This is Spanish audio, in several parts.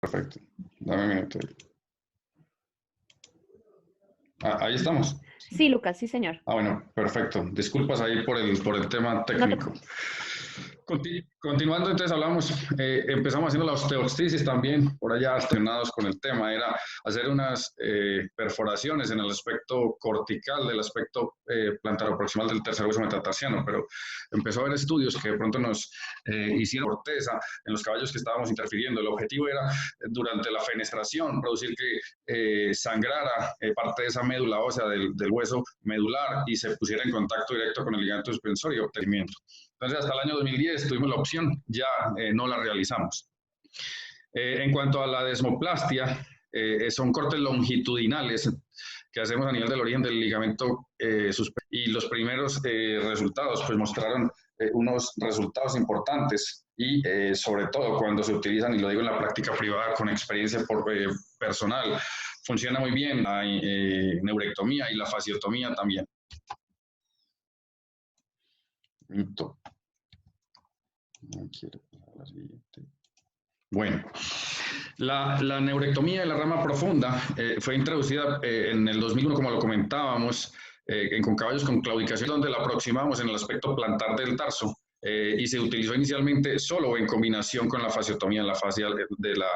Perfecto. Dame un minuto. Ahí estamos. Sí, Lucas, sí, señor. Bueno, perfecto. Disculpas ahí por el tema No te técnico. Continuando, entonces hablamos, empezamos haciendo la osteoxisis también, por allá estrenados con el tema, era hacer unas perforaciones en el aspecto cortical del aspecto plantaroproximal del tercer hueso metatarsiano, pero empezó a haber estudios que de pronto nos hicieron corteza en los caballos que estábamos interfiriendo. El objetivo era, durante la fenestración, producir que sangrara parte de esa médula ósea del hueso medular y se pusiera en contacto directo con el ligamento suspensorio y obtenimiento. Entonces, hasta el año 2010 tuvimos la opción, ya no la realizamos. En cuanto a la desmoplastia, son cortes longitudinales que hacemos a nivel del origen del ligamento y los primeros resultados pues mostraron unos resultados importantes y sobre todo cuando se utilizan, y lo digo en la práctica privada con experiencia personal, funciona muy bien la neurectomía y la fasciotomía también. No quiero pasar a la siguiente. Bueno, la neurectomía de la rama profunda fue introducida en el 2001, como lo comentábamos, con caballos con claudicación, donde la aproximamos en el aspecto plantar del tarso. Y se utilizó inicialmente solo en combinación con la fasciotomía, la fascia de la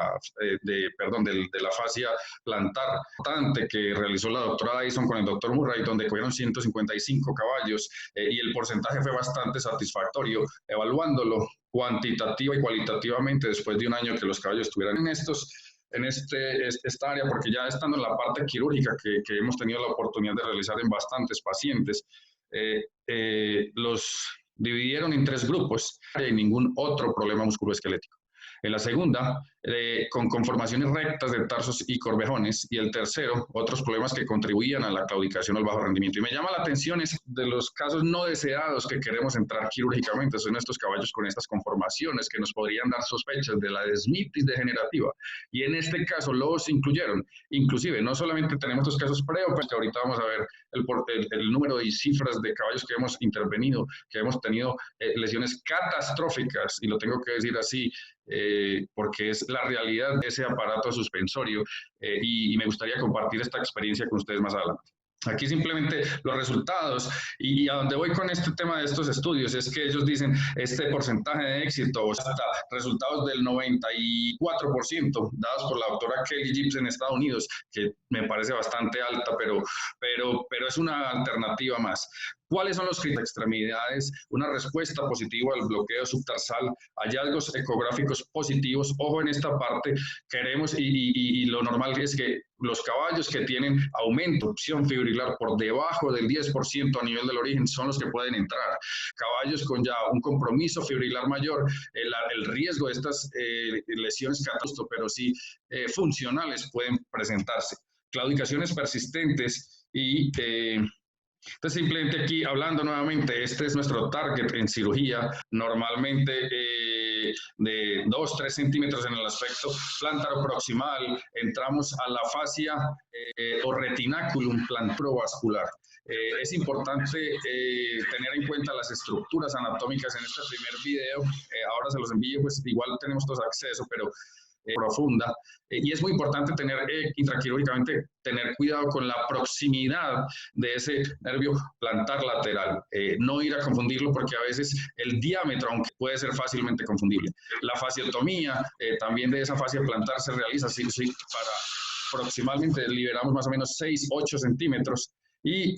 fascia plantar, importante que realizó la doctora Dyson con el doctor Murray, donde cogieron 155 caballos y el porcentaje fue bastante satisfactorio, evaluándolo cuantitativa y cualitativamente después de un año que los caballos estuvieran en esta área, porque ya estando en la parte quirúrgica que hemos tenido la oportunidad de realizar en bastantes pacientes, los dividieron en 3 grupos y ningún otro problema musculoesquelético. En la segunda, con conformaciones rectas de tarsos y corvejones, y el tercero, otros problemas que contribuían a la claudicación o al bajo rendimiento. Y me llama la atención es de los casos no deseados que queremos entrar quirúrgicamente, son estos caballos con estas conformaciones que nos podrían dar sospechas de la desmitis degenerativa. Y en este caso los incluyeron. Inclusive, no solamente tenemos estos casos preoperatorios, que ahorita vamos a ver el número y cifras de caballos que hemos intervenido, que hemos tenido lesiones catastróficas, y lo tengo que decir así, porque es la realidad de ese aparato suspensorio y me gustaría compartir esta experiencia con ustedes más adelante. Aquí simplemente los resultados, y a donde voy con este tema de estos estudios es que ellos dicen este porcentaje de éxito, hasta resultados del 94% dados por la doctora Kelly Gibbs en Estados Unidos, que me parece bastante alta, pero es una alternativa más. ¿Cuáles son los criterios de extremidades? Una respuesta positiva al bloqueo subtarsal, hallazgos ecográficos positivos. Ojo en esta parte, queremos y lo normal es que los caballos que tienen aumento, opción fibrilar por debajo del 10% a nivel del origen son los que pueden entrar. Caballos con ya un compromiso fibrilar mayor, el riesgo de estas lesiones catastróficas, pero sí funcionales, pueden presentarse. Claudicaciones persistentes y entonces, simplemente aquí hablando nuevamente, este es nuestro target en cirugía, normalmente de 2-3 centímetros en el aspecto plantaroproximal, entramos a la fascia o retinaculum plantarovascular. Es importante tener en cuenta las estructuras anatómicas en este primer video, ahora se los envío, pues igual tenemos todos acceso, pero profunda, y es muy importante tener intraquirúrgicamente tener cuidado con la proximidad de ese nervio plantar lateral, no ir a confundirlo porque a veces el diámetro, aunque puede ser fácilmente confundible. La fasciotomía también de esa fascia plantar se realiza sí, para aproximadamente liberamos más o menos 6-8 centímetros. Y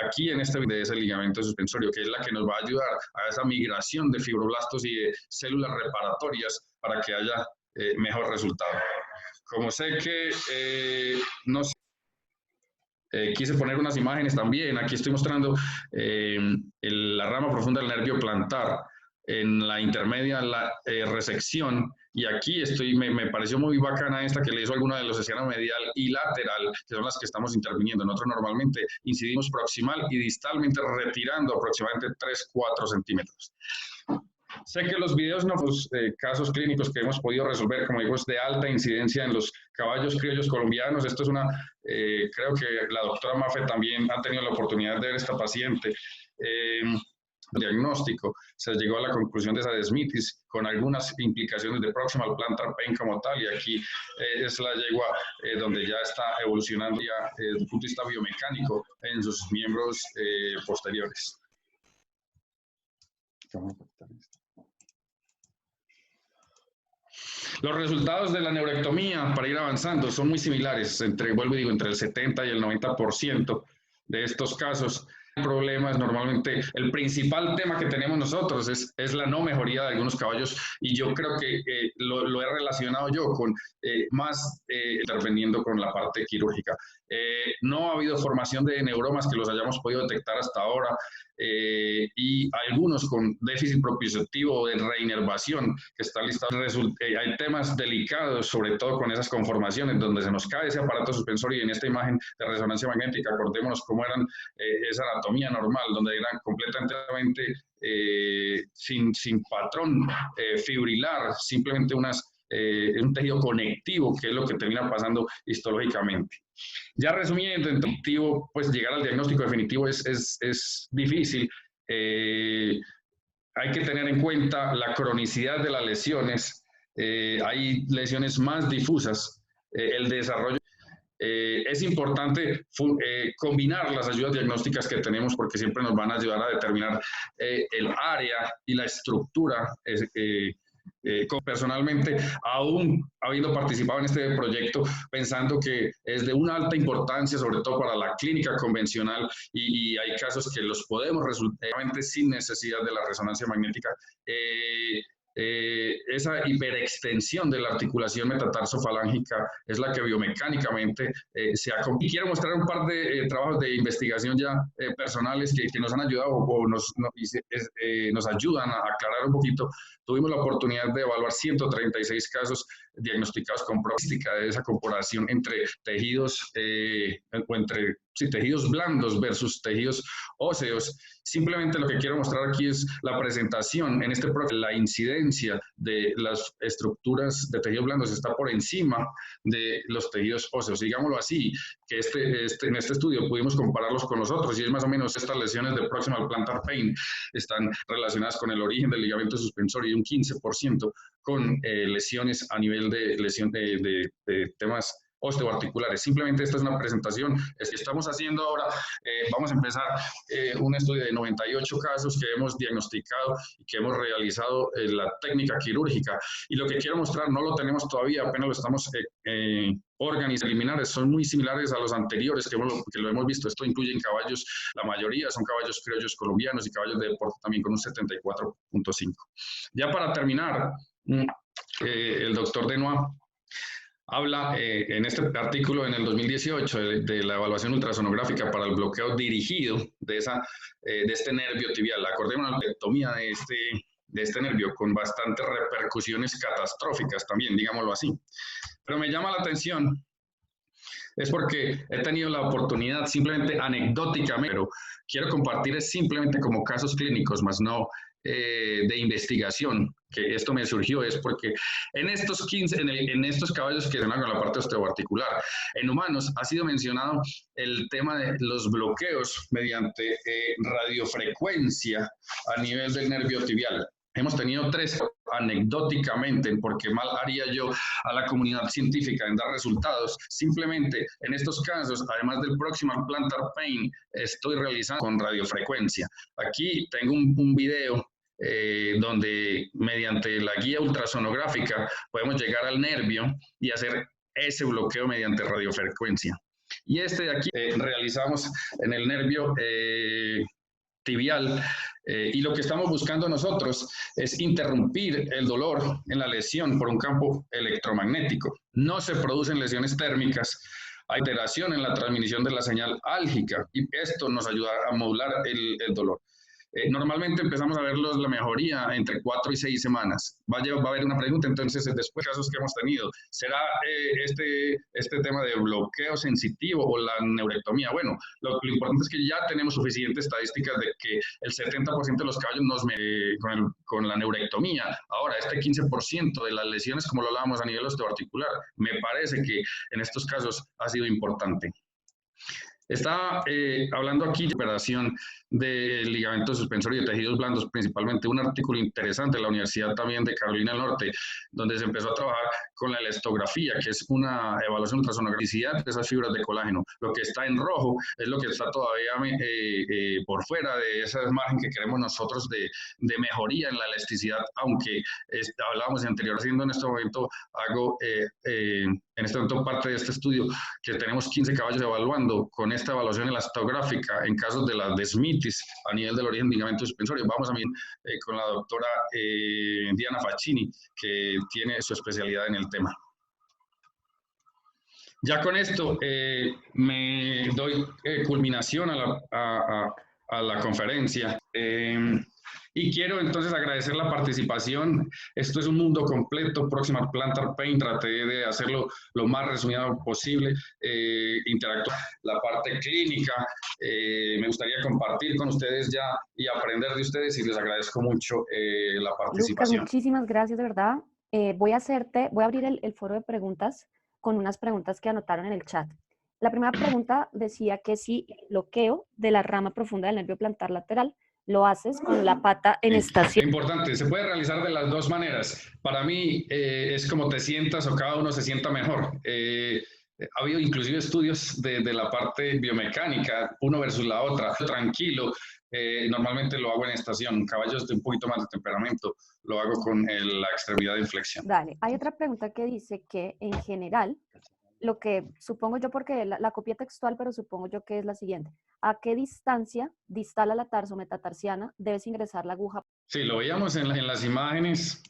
aquí en este de ese ligamento suspensorio, que es la que nos va a ayudar a esa migración de fibroblastos y de células reparatorias para que haya mejor resultado. Como sé que no sé, quise poner unas imágenes también. Aquí estoy mostrando la rama profunda del nervio plantar, en la intermedia la resección, y aquí me pareció muy bacana esta que le hizo alguna de los esquemas medial y lateral, que son las que estamos interviniendo. Nosotros normalmente incidimos proximal y distalmente, retirando aproximadamente 3-4 centímetros. Sé que los videos, no, los casos clínicos que hemos podido resolver, como digo, es de alta incidencia en los caballos criollos colombianos. Esto es creo que la doctora Mafe también ha tenido la oportunidad de ver esta paciente. diagnóstico, se llegó a la conclusión de esa desmitis con algunas implicaciones de proximal plantar pain como tal, y aquí es la yegua donde ya está evolucionando ya desde el punto de vista biomecánico en sus miembros posteriores. Los resultados de la neurectomía, para ir avanzando, son muy similares, vuelvo y digo, entre el 70 y el 90% de estos casos. El problema es normalmente, el principal tema que tenemos nosotros es la no mejoría de algunos caballos, y yo creo que lo he relacionado yo con más interviniendo con la parte quirúrgica. No ha habido formación de neuromas que los hayamos podido detectar hasta ahora, y algunos con déficit propioceptivo de reinervación que está listado. Hay temas delicados, sobre todo con esas conformaciones donde se nos cae ese aparato suspensorio, y en esta imagen de resonancia magnética, acordémonos cómo eran esa anatomía normal, donde eran completamente sin patrón fibrilar, simplemente un tejido conectivo, que es lo que termina pasando histológicamente. Ya resumiendo, en definitivo, pues llegar al diagnóstico definitivo es difícil. Hay que tener en cuenta la cronicidad de las lesiones. Hay lesiones más difusas. El desarrollo. Es importante combinar las ayudas diagnósticas que tenemos, porque siempre nos van a ayudar a determinar el área y la estructura. Personalmente, aún habiendo participado en este proyecto, pensando que es de una alta importancia, sobre todo para la clínica convencional, y hay casos que los podemos resolver sin necesidad de la resonancia magnética. Esa hiperextensión de la articulación metatarsofalángica es la que biomecánicamente se ha... Y quiero mostrar un par de trabajos de investigación ya personales que nos han ayudado o nos ayudan a aclarar un poquito. Tuvimos la oportunidad de evaluar 136 casos diagnosticados con próstata, de esa comparación entre tejidos tejidos blandos versus tejidos óseos. Simplemente lo que quiero mostrar aquí es la presentación. En la incidencia de las estructuras de tejidos blandos está por encima de los tejidos óseos. Digámoslo así, que en este estudio pudimos compararlos con los otros, y es más o menos estas lesiones de proximal plantar pain están relacionadas con el origen del ligamento suspensorio, y un 15% con lesiones a nivel de lesión de temas osteoarticulares. Simplemente esta es una presentación que estamos haciendo ahora. Vamos a empezar un estudio de 98 casos que hemos diagnosticado y que hemos realizado la técnica quirúrgica. Y lo que quiero mostrar, no lo tenemos todavía, apenas lo estamos organizando. Preliminares son muy similares a los anteriores que lo hemos visto. Esto incluye en caballos, la mayoría son caballos criollos colombianos y caballos de deporte también con un 74.5. Ya para terminar, el doctor Denois habla en este artículo en el 2018 de la evaluación ultrasonográfica para el bloqueo dirigido de este nervio tibial. Acordémonos la lectomía de este nervio, con bastantes repercusiones catastróficas también, digámoslo así. Pero me llama la atención, es porque he tenido la oportunidad, simplemente anecdóticamente, pero quiero compartir simplemente como casos clínicos, más no de investigación, que esto me surgió, es porque en estos caballos que se llaman con la parte osteoarticular, en humanos ha sido mencionado el tema de los bloqueos mediante radiofrecuencia a nivel del nervio tibial. Hemos tenido 3 anecdóticamente, porque mal haría yo a la comunidad científica en dar resultados. Simplemente en estos casos, además del proximal plantar pain, estoy realizando con radiofrecuencia. Aquí tengo un video donde mediante la guía ultrasonográfica podemos llegar al nervio y hacer ese bloqueo mediante radiofrecuencia. Y de aquí realizamos en el nervio tibial, y lo que estamos buscando nosotros es interrumpir el dolor en la lesión por un campo electromagnético. No se producen lesiones térmicas, hay alteración en la transmisión de la señal álgica, y esto nos ayuda a modular el dolor. Normalmente empezamos a ver la mejoría entre 4 y 6 semanas. Va a haber una pregunta, entonces, después de casos que hemos tenido, ¿será este tema de bloqueo sensitivo o la neurectomía? Bueno, lo importante es que ya tenemos suficientes estadísticas de que el 70% de los caballos con la neurectomía. Ahora, este 15% de las lesiones, como lo hablábamos a nivel osteoarticular, me parece que en estos casos ha sido importante. Está hablando aquí de operación de ligamento suspensorio y de tejidos blandos, principalmente un artículo interesante de la Universidad también de Carolina del Norte, donde se empezó a trabajar con la elastografía, que es una evaluación ultrasonografía de esas fibras de colágeno. Lo que está en rojo es lo que está todavía por fuera de ese margen que queremos nosotros de mejoría en la elasticidad, aunque hablábamos anterior, haciendo en este momento, hago en este momento parte de este estudio que tenemos 15 caballos evaluando con esta evaluación elastográfica en casos de la desmitis a nivel del origen de ligamento suspensorio. Vamos también con la doctora Diana Faccini, que tiene su especialidad en el tema. Ya con esto me doy culminación a la conferencia. Y quiero entonces agradecer la participación. Esto es un mundo completo. Proximal Plantar Pain, traté de hacerlo lo más resumido posible. Interactuar la parte clínica. Me gustaría compartir con ustedes ya y aprender de ustedes y les agradezco mucho la participación. Lucas, muchísimas gracias, de verdad. Voy a abrir el foro de preguntas con unas preguntas que anotaron en el chat. La primera pregunta decía que si el bloqueo de la rama profunda del nervio plantar lateral lo haces con la pata en estación. Importante, se puede realizar de las dos maneras. Para mí es como te sientas o cada uno se sienta mejor. Ha habido inclusive estudios de la parte biomecánica, uno versus la otra, tranquilo. Normalmente lo hago en estación, caballos de un poquito más de temperamento, lo hago con la extremidad de inflexión. Dale, hay otra pregunta que dice que en general, lo que supongo yo, porque la copié textual, pero supongo yo que es la siguiente. ¿A qué distancia distal a la tarso-metatarsiana debes ingresar la aguja? Sí, lo veíamos en las imágenes.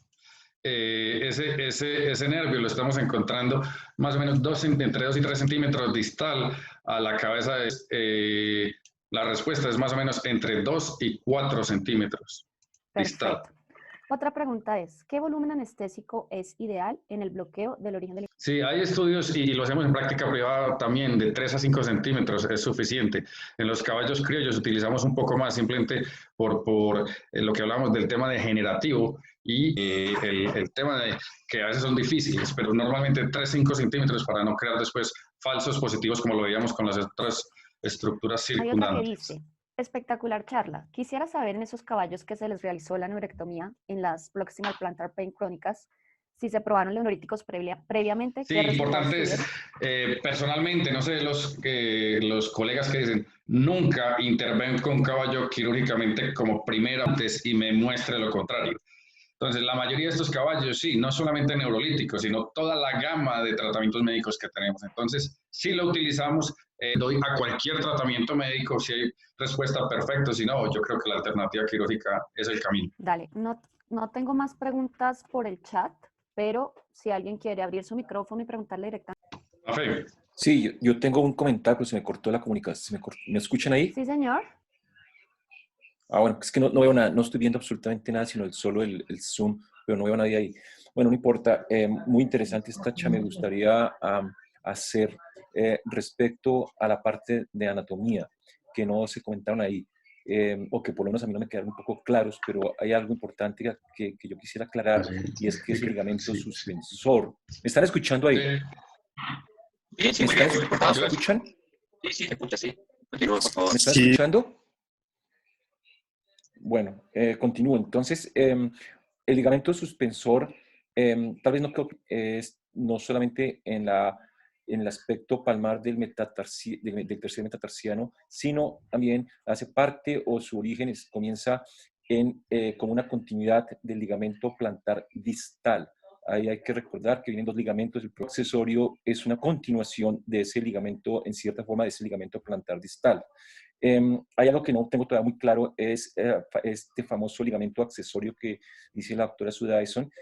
Ese nervio lo estamos encontrando más o menos entre 2 y 3 centímetros distal a la cabeza. La respuesta es más o menos entre 2 y 4 centímetros distal. Perfecto. Otra pregunta es, ¿qué volumen anestésico es ideal en el bloqueo del origen del... Sí, hay estudios y lo hacemos en práctica privada también, de 3 a 5 centímetros es suficiente. En los caballos criollos utilizamos un poco más, simplemente por lo que hablamos del tema degenerativo y el tema de que a veces son difíciles, pero normalmente 3 a 5 centímetros para no crear después falsos positivos como lo veíamos con las otras estructuras circundantes. Hay otra que dice, espectacular charla. Quisiera saber en esos caballos que se les realizó la neurectomía en las Proximal Plantar Pain crónicas, si se probaron los neuríticos previamente. Sí, importante es, personalmente, no sé, los colegas que dicen, nunca intervengo con caballo quirúrgicamente como primera antes y me muestre lo contrario. Entonces, la mayoría de estos caballos, sí, no solamente neurolíticos, sino toda la gama de tratamientos médicos que tenemos. Entonces, sí lo utilizamos, doy a cualquier tratamiento médico, si hay respuesta perfecta, si no, yo creo que la alternativa quirúrgica es el camino. Dale, no tengo más preguntas por el chat, pero si alguien quiere abrir su micrófono y preguntarle directamente. Sí, yo tengo un comentario, pero se me cortó la comunicación. ¿Me escuchan ahí? Sí, señor. Bueno, es que no veo nada, no estoy viendo absolutamente nada, sino solo el Zoom, pero no veo a nadie ahí. Bueno, no importa. Muy interesante esta charla. Me gustaría hacer respecto a la parte de anatomía, que no se comentaron ahí, o que por lo menos a mí no me quedaron un poco claros, pero hay algo importante que yo quisiera aclarar, y es que es el ligamento suspensor. ¿Me están escuchando ahí? ¿Me escuchan? Sí, te escucha, sí. Continúa, por favor. ¿Me están escuchando? Bueno, continúo. Entonces, el ligamento suspensor, tal vez no creo que es no solamente en el aspecto palmar del tercer metatarsiano, sino también hace parte o su origen comienza con una continuidad del ligamento plantar distal. Ahí hay que recordar que vienen dos ligamentos. El accesorio es una continuación de ese ligamento, en cierta forma, de ese ligamento plantar distal. Hay algo que no tengo todavía muy claro, es este famoso ligamento accesorio que dice la doctora Sudaison.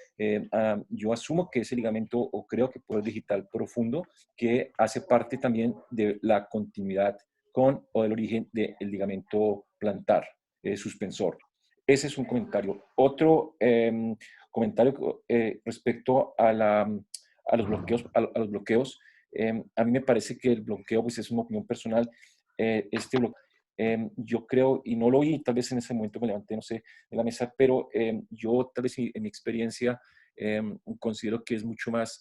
Yo asumo que ese ligamento, o creo que puede digital profundo, que hace parte también de la continuidad con o del origen del ligamento plantar suspensor. Ese es un comentario. Otro comentario respecto a los bloqueos. A los bloqueos. A mí me parece que el bloqueo, pues es una opinión personal, este bloqueo, yo creo, y no lo oí, tal vez en ese momento me levanté, no sé, de la mesa, pero yo tal vez en mi experiencia considero que es mucho más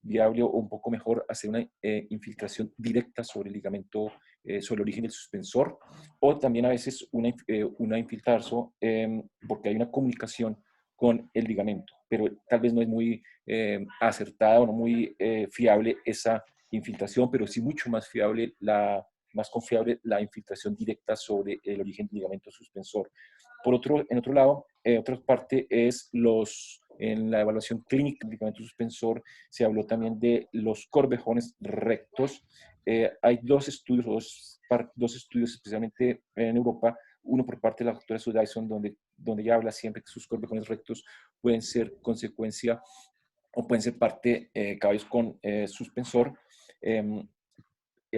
viable o un poco mejor hacer una infiltración directa sobre el ligamento sobre el origen del suspensor, o también a veces una infiltrarse porque hay una comunicación con el ligamento, pero tal vez no es muy acertada o no muy fiable esa infiltración, pero sí mucho más fiable, más confiable la infiltración directa sobre el origen del ligamento suspensor. En otro lado, otra parte es en la evaluación clínica del ligamento suspensor se habló también de los corvejones rectos. Hay dos estudios especialmente en Europa, uno por parte de la doctora Sue Dyson, donde ella habla siempre que sus corvejones rectos pueden ser consecuencia o pueden ser parte caballos con suspensor,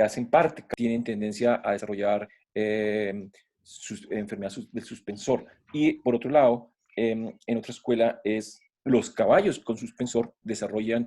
hacen parte, tienen tendencia a desarrollar enfermedad del suspensor. Y por otro lado, en otra escuela los caballos con suspensor desarrollan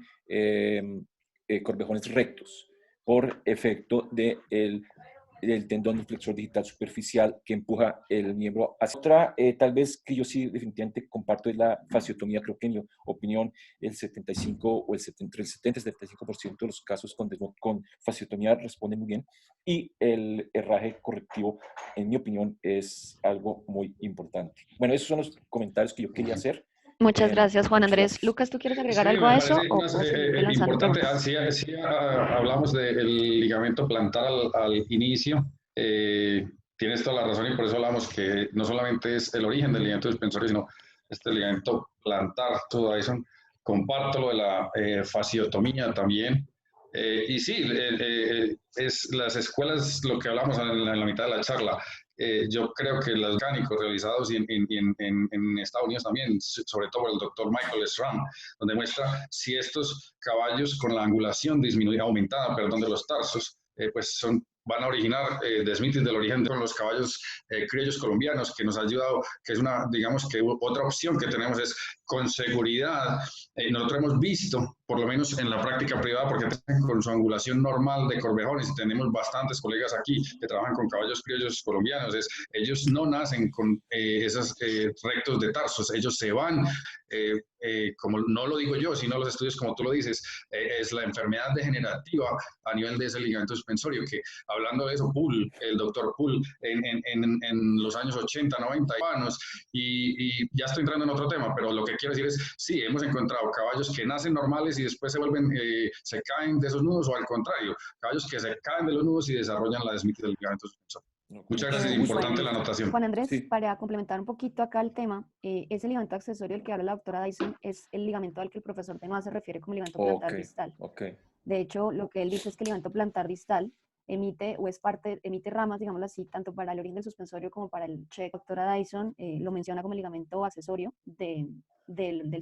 corvejones rectos por efecto del tendón flexor digital superficial que empuja el miembro hacia otra. Tal vez que yo sí definitivamente comparto es la fasciotomía. Creo que en mi opinión el 75 o entre el 70 y el 75% de los casos con fasciotomía responden muy bien, y el herraje correctivo, en mi opinión, es algo muy importante. Bueno, esos son los comentarios que yo quería hacer. Muchas gracias, Juan Muchas Andrés. gracias. Lucas, ¿tú quieres agregar Sí, algo me a eso parece o más puedo seguirte lanzando importante. preguntas? Hablamos del ligamento plantar al inicio. Tienes toda la razón y por eso hablamos que no solamente es el origen del ligamento suspensorio, sino este ligamento plantar, todo eso. Comparto lo de la fasciotomía también. Y sí, es las escuelas, lo que hablamos en la mitad de la charla. Yo creo que los orgánicos realizados en Estados Unidos también, sobre todo por el doctor Michael Schramm, donde muestra si estos caballos con la angulación disminuida, aumentada, perdón, de los tarsos, pues van a originar desmitis del origen con los caballos criollos colombianos, que nos ha ayudado, que es digamos que otra opción que tenemos es con seguridad. Nosotros hemos visto, por lo menos en la práctica privada, porque con su angulación normal de corvejones, y tenemos bastantes colegas aquí que trabajan con caballos criollos colombianos, ellos no nacen con esos rectos de tarsos, ellos se van, como no lo digo yo, sino los estudios como tú lo dices, es la enfermedad degenerativa a nivel de ese ligamento suspensorio, que hablando de eso, el doctor Poole, en los años 80, 90 años, y ya estoy entrando en otro tema, pero lo que quiero decir es, sí, hemos encontrado caballos que nacen normales y después se caen de esos nudos, o al contrario, caballos que se caen de los nudos y desarrollan la desmitis del ligamento suspensorio. Muchas gracias, es importante la anotación. Juan Andrés, Sí. para complementar un poquito acá el tema, ese ligamento accesorio del que habla la doctora Dyson es el ligamento al que el profesor Benoit se refiere como ligamento plantar distal. De hecho, lo que él dice es que el ligamento plantar distal emite ramas, digámoslo así, tanto para el origen del suspensorio como para el check. La doctora Dyson lo menciona como el ligamento accesorio del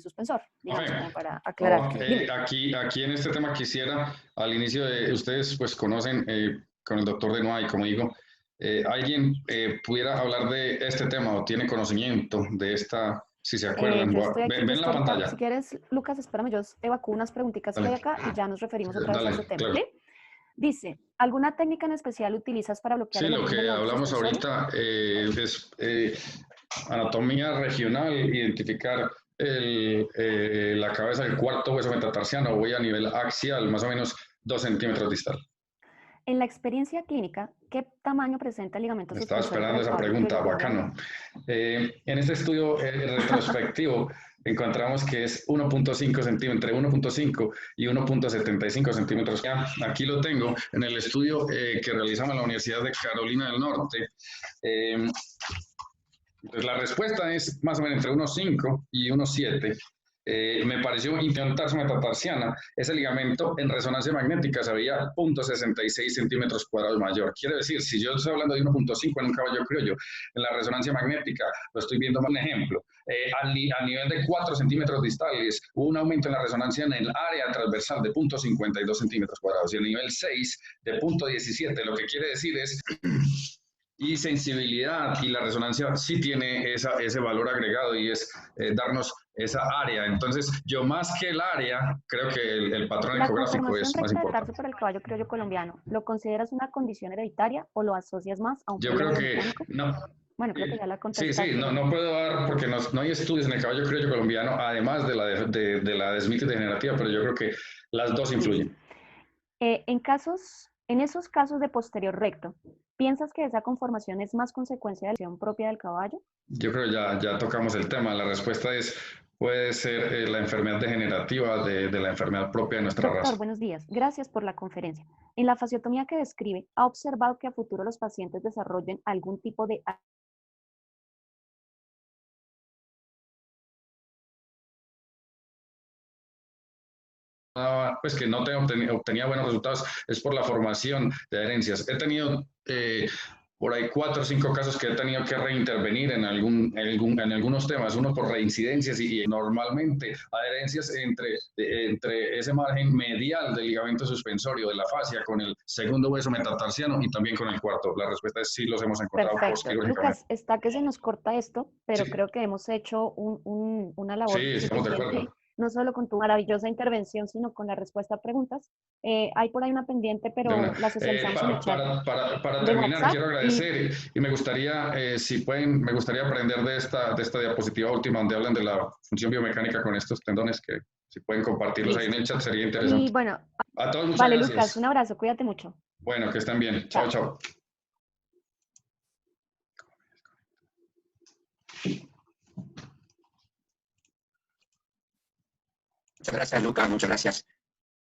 suspensor, digamos, como para aclarar. Aquí en este tema quisiera, al inicio ustedes pues conocen con el doctor Benoit, y como digo, ¿alguien pudiera hablar de este tema o tiene conocimiento de esta, si se acuerdan? Yo estoy aquí, ven la pantalla. Si quieres, Lucas, espérame, yo evacúo unas preguntitas que hay acá y ya nos referimos otra vez a este tema. Claro. ¿Sí? Dice, ¿alguna técnica en especial utilizas para bloquear el origen del ligamento suspensorio? Sí, lo que hablamos ahorita es anatomía regional, identificar la cabeza del cuarto hueso metatarsiano, voy a nivel axial, más o menos 2 centímetros distal. En la experiencia clínica, ¿qué tamaño presenta el ligamento suspensorio? Estaba esperando esa pregunta, bacano. En este estudio retrospectivo encontramos que es 1.5 centímetros, entre 1.5 y 1.75 centímetros. Aquí lo tengo en el estudio que realizamos en la Universidad de Carolina del Norte. Entonces la respuesta es más o menos entre 1.5 y 1.7. Me pareció intentarse metatarsiana, ese ligamento en resonancia magnética se veía 0.66 centímetros cuadrados mayor. Quiere decir, si yo estoy hablando de 1.5 en un caballo criollo, en la resonancia magnética lo estoy viendo más un ejemplo. A nivel de 4 centímetros distales, hubo un aumento en la resonancia en el área transversal de 0.52 centímetros cuadrados y el nivel 6 de 0.17. Lo que quiere decir es y sensibilidad, y la resonancia sí tiene ese valor agregado y es darnos esa área. Entonces, yo más que el área, creo que el patrón ecográfico es más importante. ¿La conformación recta de tarso para el caballo criollo colombiano, lo consideras una condición hereditaria o lo asocias más a un problema biomecánico? No. Bueno, creo que ya la contestaste. Sí, no puedo dar, porque no hay estudios en el caballo criollo colombiano, además de la desmitis degenerativa, pero yo creo que las dos influyen. En casos En esos casos de posterior recto, ¿piensas que esa conformación es más consecuencia de la lesión propia del caballo? Yo creo que ya tocamos el tema. La respuesta es, puede ser la enfermedad degenerativa de la enfermedad propia de nuestra Doctor, raza. buenos días. Gracias por la conferencia. En la fasciotomía que describe, ¿ha observado que a futuro los pacientes desarrollen algún tipo de Pues que no obtenía buenos resultados es por la formación de adherencias. He tenido por ahí 4 o 5 casos que he tenido que reintervenir en algunos temas, uno por reincidencias y normalmente adherencias entre ese margen medial del ligamento suspensorio de la fascia con el segundo hueso metatarsiano y también con el cuarto? La respuesta es sí, los hemos encontrado Perfecto. postquirúrgicamente. Lucas, está que se nos corta esto, pero Sí, creo que hemos hecho una labor sí, estamos de suficiente, acuerdo. no solo con tu maravillosa intervención, sino con la respuesta a preguntas. Hay por ahí una pendiente, De una. pero la socializamos en el chat Para de terminar, WhatsApp quiero y agradecer y me gustaría, si pueden, me gustaría aprender de esta diapositiva última donde hablan de la función biomecánica con estos tendones, que si pueden compartirlos ahí en listo. el chat sería Y interesante. bueno, A todos, muchas vale, Lucas, un gracias. abrazo, cuídate mucho. Bueno, que estén bien. Chao, Chao. chao. Muchas gracias, Luca, muchas gracias.